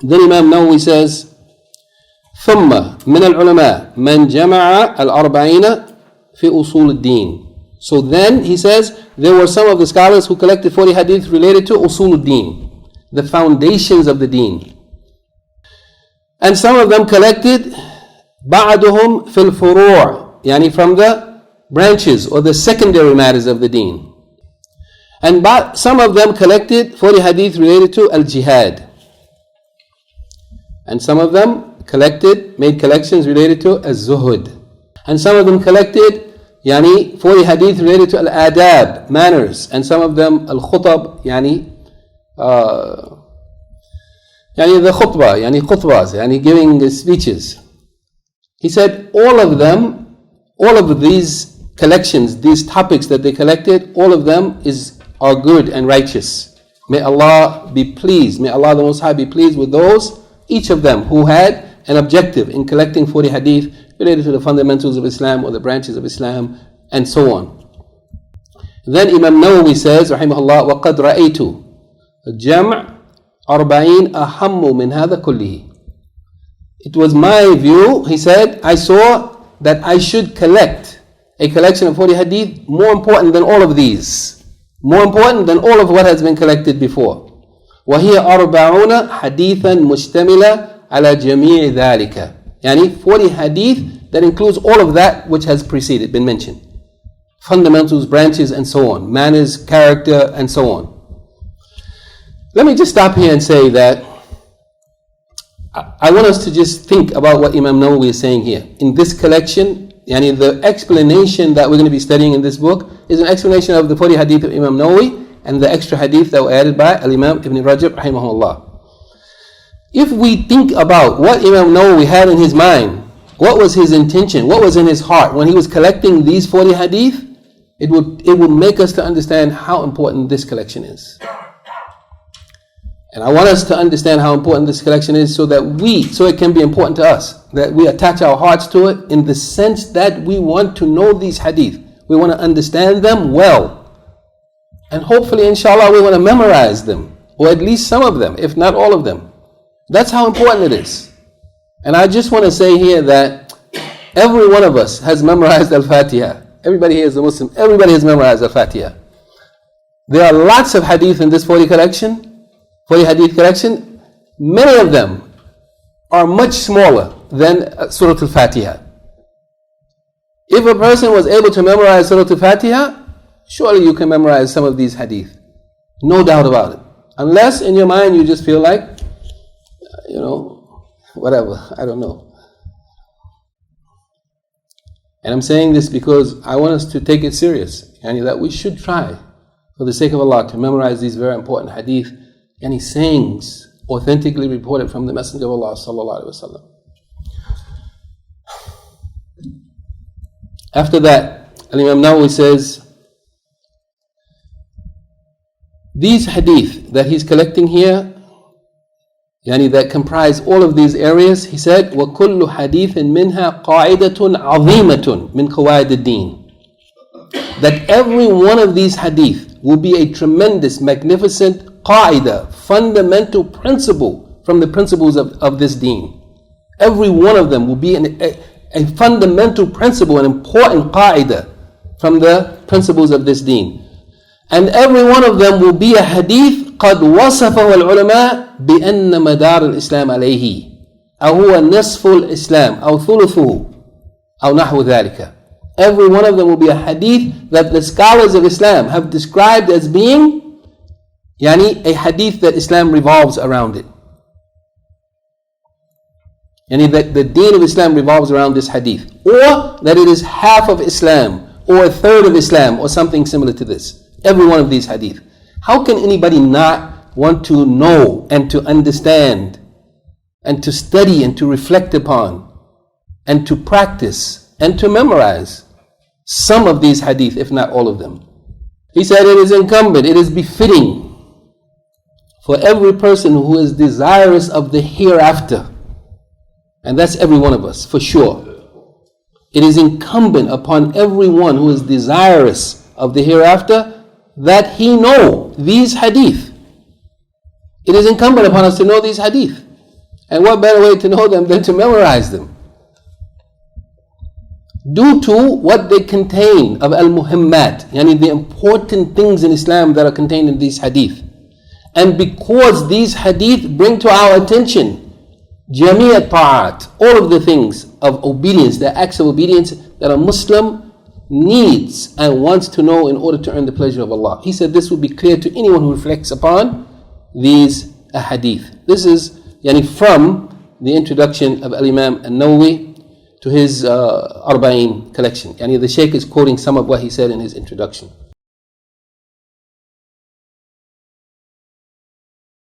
Then Imam Nawawi says, ثم من العلماء من جمع الأربعين في أصول الدين. So then he says there were some of the scholars who collected 40 hadith related to usul al-din, the foundations of the deen. And some of them collected بعضهم في الفروع, يعني from the branches or the secondary matters of the deen. And some of them collected 40 hadith related to al-jihad. And some of them made collections related to az-zuhud. And some of them collected 40 hadith related to al-adab, manners. And some of them al-khutab, the khutbah, khutbahs, giving speeches. He said all of these collections, these topics that they collected, all of them are good and righteous. May Allah be pleased, may Allah the Most High be pleased with those, each of them who had an objective in collecting 40 hadith related to the fundamentals of Islam or the branches of Islam and so on. Then Imam Nawawi says, rahimahullah, وَقَدْ رَأَيْتُ جَمْعَ 40 أَحَمُّ مِنْ هَذَا كُلِّهِ. It was my view, he said, I saw that I should collect a collection of 40 hadith more important than all of these, more important than all of what has been collected before. وَهِيَ 40 حَدِيثًا مُجْتَمِلًا على جميع ذلك. 40 hadith that includes all of that which has preceded, been mentioned. Fundamentals, branches and so on, manners, character and so on. Let me just stop here and say that I want us to just think about what Imam Nawawi is saying here. In this collection, the explanation that we're going to be studying in this book is an explanation of the 40 hadith of Imam Nawawi and the extra hadith that were added by al-Imam Ibn Rajab rahimahullah. If we think about what Imam Nawawi had in his mind, what was his intention, what was in his heart when he was collecting these 40 hadith, it would make us to understand how important this collection is. And I want us to understand how important this collection is so it can be important to us, that we attach our hearts to it in the sense that we want to know these hadith. We want to understand them well. And hopefully, inshallah, we want to memorize them, or at least some of them, if not all of them. That's how important it is. And I just want to say here that every one of us has memorized al-Fatiha. Everybody here is a Muslim. Everybody has memorized al-Fatiha. There are lots of hadith in this 40 hadith collection. Many of them are much smaller than Surah Al-Fatiha. If a person was able to memorize Surah Al-Fatiha, surely you can memorize some of these hadith. No doubt about it. Unless in your mind you just feel like, whatever, I don't know. And I'm saying this because I want us to take it serious, that we should try, for the sake of Allah, to memorize these very important hadith, sayings authentically reported from the Messenger of Allah sallallahu alaihi wasallam. After that, Imam Nawawi says, these hadith that he's collecting here, that comprise all of these areas, he said, وَكُلُّ حَدِيثٍ مِنْهَا قَاعِدَةٌ عَظِيمَةٌ مِنْ قَوَاعِدِ الدِّينِ. That every one of these hadith will be a tremendous, magnificent qaida, fundamental principle from the principles of this deen. Every one of them will be a fundamental principle, an important qaida from the principles of this deen. And every one of them will be a hadith قد وصفه العلماء بأن مدار الإسلام عليه أو هو نصف الإسلام أو ثلثه أو نحو ذلك. Every one of them will be a hadith that the scholars of Islam have described as being a hadith that Islam revolves around it. That the deen of Islam revolves around this hadith, or that it is half of Islam or a third of Islam or something similar to this. Every one of these hadith. How can anybody not want to know and to understand and to study and to reflect upon and to practice and to memorize some of these hadith, if not all of them? He said it is incumbent, it is befitting for every person who is desirous of the hereafter, and that's every one of us for sure. It is incumbent upon everyone who is desirous of the hereafter that he know these hadith. It is incumbent upon us to know these hadith. And what better way to know them than to memorize them? Due to what they contain of al-muhimmat, yani the important things in Islam that are contained in these hadith. And because these hadith bring to our attention jami' ta'at, all of the things of obedience, the acts of obedience that a Muslim needs and wants to know in order to earn the pleasure of Allah. He said this will be clear to anyone who reflects upon these hadith. This is yani from the introduction of Al-Imam An-Nawawee to his Arba'in collection. Yani the Shaykh is quoting some of what he said in his introduction.